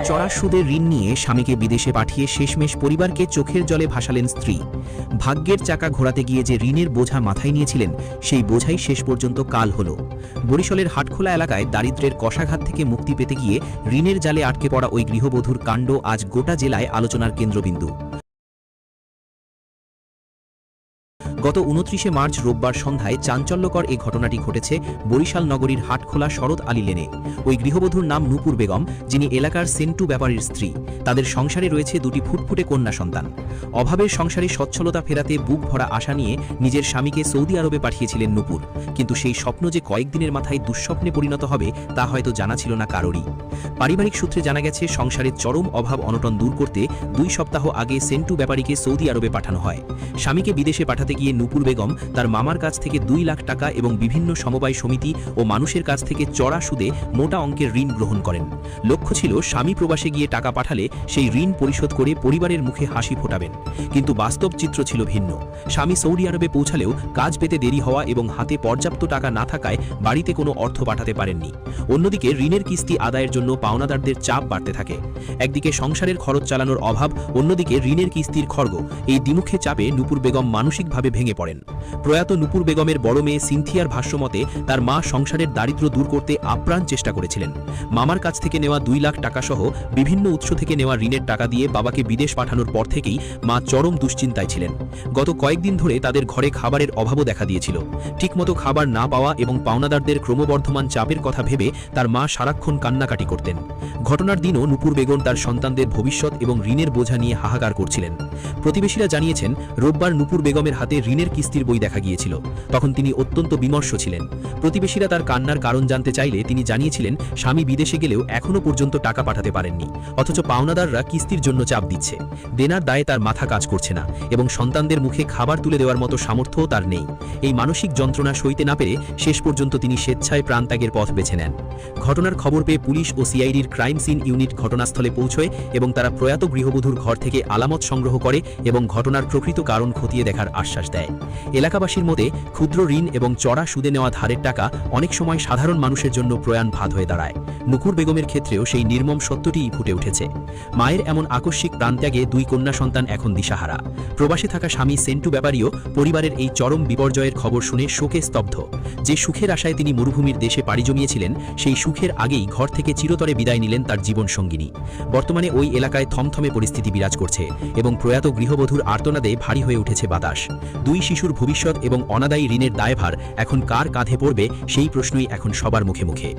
চড়া সুদে ঋণ নিয়ে স্বামীকে বিদেশে পাঠিয়ে শেষমেশ পরিবারকে চোখের জলে ভাসালেন স্ত্রী। ভাগ্যের চাকা ঘোরাতে গিয়ে যে ঋণের বোঝা মাথায় নিয়েছিলেন সেই বোঝাই শেষ পর্যন্ত কাল হল। বরিশালের হাটখোলা এলাকায় দারিদ্র্যের কষাঘাত থেকে মুক্তি পেতে গিয়ে ঋণের জালে আটকে পড়া ওই গৃহবধূর কাণ্ড আজ গোটা জেলায় আলোচনার কেন্দ্রবিন্দু। গত ২৯শে মার্চ রোববার সন্ধ্যায় চাঞ্চল্যকর এই ঘটনাটি ঘটেছে বরিশাল নগরীর হাটখোলা শরৎ আলী লেনে। ওই গৃহবধূর নাম নূপুর বেগম, যিনি এলাকার সেন্টু ব্যাপারীর স্ত্রী। তাদের সংসারে রয়েছে দুটি ফুটফুটে কন্যা সন্তান। অভাবের সংসারে সচ্ছলতা ফেরাতে বুক ভরা আশা নিয়ে নিজের স্বামীকে সৌদি আরবে পাঠিয়েছিলেন নূপুর, কিন্তু সেই স্বপ্ন যে কয়েকদিনের মাথায় দুঃস্বপ্নে পরিণত হবে তা হয়তো জানা ছিল না কারোরই। পারিবারিক সূত্রে জানা গেছে, সংসারের চরম অভাব অনটন দূর করতে ২ সপ্তাহ আগে সেন্টু ব্যাপারীকে সৌদি আরবে পাঠানো হয়। স্বামীকে বিদেশে পাঠাতে গিয়ে নূপুর বেগম তার মামার কাছ থেকে ২ লাখ টাকা এবং বিভিন্ন সমবায় সমিতি ও মানুষের কাছ থেকে চড়া সুদে মোটা অঙ্কের ঋণ গ্রহণ করেন। লক্ষ্য ছিল স্বামী প্রবাসে গিয়ে টাকা পাঠালে সেই ঋণ পরিশোধ করে পরিবারের মুখে হাসি ফোটাবেন, কিন্তু বাস্তব চিত্র ছিল ভিন্ন। স্বামী সৌদি আরবে পৌঁছালেও কাজ পেতে দেরি হওয়া এবং হাতে পর্যাপ্ত টাকা না থাকায় বাড়িতে কোনো অর্থ পাঠাতে পারেননি। অন্যদিকে ঋণের কিস্তি আদায়ের জন্য পাওনাদারদের চাপ বাড়তে থাকে। একদিকে সংসারের খরচ চালানোর অভাব, অন্যদিকে ঋণের কিস্তির খড়গ। এই দ্বিমুখে চাপে নূপুর বেগম মানসিকভাবে ভেঙে পড়েন। প্রয়াত নূপুর বেগমের বড় মেয়ে সিনথিয়ার ভাষ্যমতে তার মা সংসারের দারিদ্র্য দূর করতে আপ্রাণ চেষ্টা করেছিলেন। মামার কাছ থেকে নেওয়া ২ লাখ টাকা সহ বিভিন্ন উৎস থেকে নেওয়া ঋণের টাকা দিয়ে বাবাকে বিদেশ পাঠানোর পর থেকেই মা চরম দুশ্চিন্তায় ছিলেন। গত কয়েকদিন ধরে তাদের ঘরে খাবারের অভাবও দেখা দিয়েছিল। ঠিকমতো খাবার না পাওয়া এবং পাওনাদারদের ক্রমবর্ধমান চাপের কথা ভেবে তার মা সারাক্ষণ কান্নাকাটি করতেন। ঘটনার দিনও নূপুর বেগম তার সন্তানদের ভবিষ্যৎ এবং ঋণের বোঝা নিয়ে হাহাকার করছিলেন। প্রতিবেশীরা জানিয়েছেন, রোববার নূপুর বেগমের হাতে ঋণের কিস্তির বই দেখা গিয়েছিল। তখন তিনি অত্যন্ত বিমর্ষ ছিলেন। প্রতিবেশীরা তার কান্নার কারণ জানতে চাইলে তিনি জানিয়েছিলেন, স্বামী বিদেশে গেলেও এখনও পর্যন্ত টাকা পাঠাতে পারেননি, অথচ পাওনাদাররা কিস্তির জন্য চাপ দিচ্ছে। দেনার দায়ে তার মাথা কাজ করছে না এবং সন্তানদের মুখে খাবার তুলে দেওয়ার মতো সামর্থ্যও তার নেই। এই মানসিক যন্ত্রণা সইতে না পেরে শেষ পর্যন্ত তিনি স্বেচ্ছায় প্রাণত্যাগের পথ বেছে নেন। ঘটনার খবর পেয়ে পুলিশ ও সিআইডির ক্রাইম সিন ইউনিট ঘটনাস্থলে পৌঁছয় এবং তারা প্রয়াত গৃহবধূর ঘর থেকে আলামত সংগ্রহ করে এবং ঘটনার প্রকৃত কারণ খতিয়ে দেখার আশ্বাস দেয়। এলাকাবাসীর মতে, ক্ষুদ্র ঋণ এবং চড়া সুদে নেওয়া ধারের টাকা অনেক সময় সাধারণ মানুষের জন্য প্রয়াণ ভাত হয়ে দাঁড়ায়। নূপুর বেগমের ক্ষেত্রেও সেই নির্মম সত্যটিই ফুটে উঠেছে। মায়ের এমন আকস্মিক প্রাণত্যাগে 2 কন্যা সন্তান এখন দিশাহারা। প্রবাসে থাকা স্বামী সেন্টু ব্যাপারীও পরিবারের এই চরম বিপর্যয়ের খবর শুনে শোকে স্তব্ধ। যে সুখের আশায় তিনি মরুভূমির দেশে পাড়ি জমিয়েছিলেন, সেই সুখের আগেই ঘর থেকে চিরতরে বিদায় নিলেন তার জীবনসঙ্গিনী। বর্তমানে ওই এলাকায় থমথমে পরিস্থিতি বিরাজ করছে এবং প্রয়াত গৃহবধূর আর্তনাদে ভারী হয়ে উঠেছে বাতাস। 2 শিশুর ভবিষ্যৎ এবং অনাদায়ী ঋণের দায়ভার এখন কার কাঁধে পড়বে, সেই প্রশ্নই এখন সবার মুখে মুখে।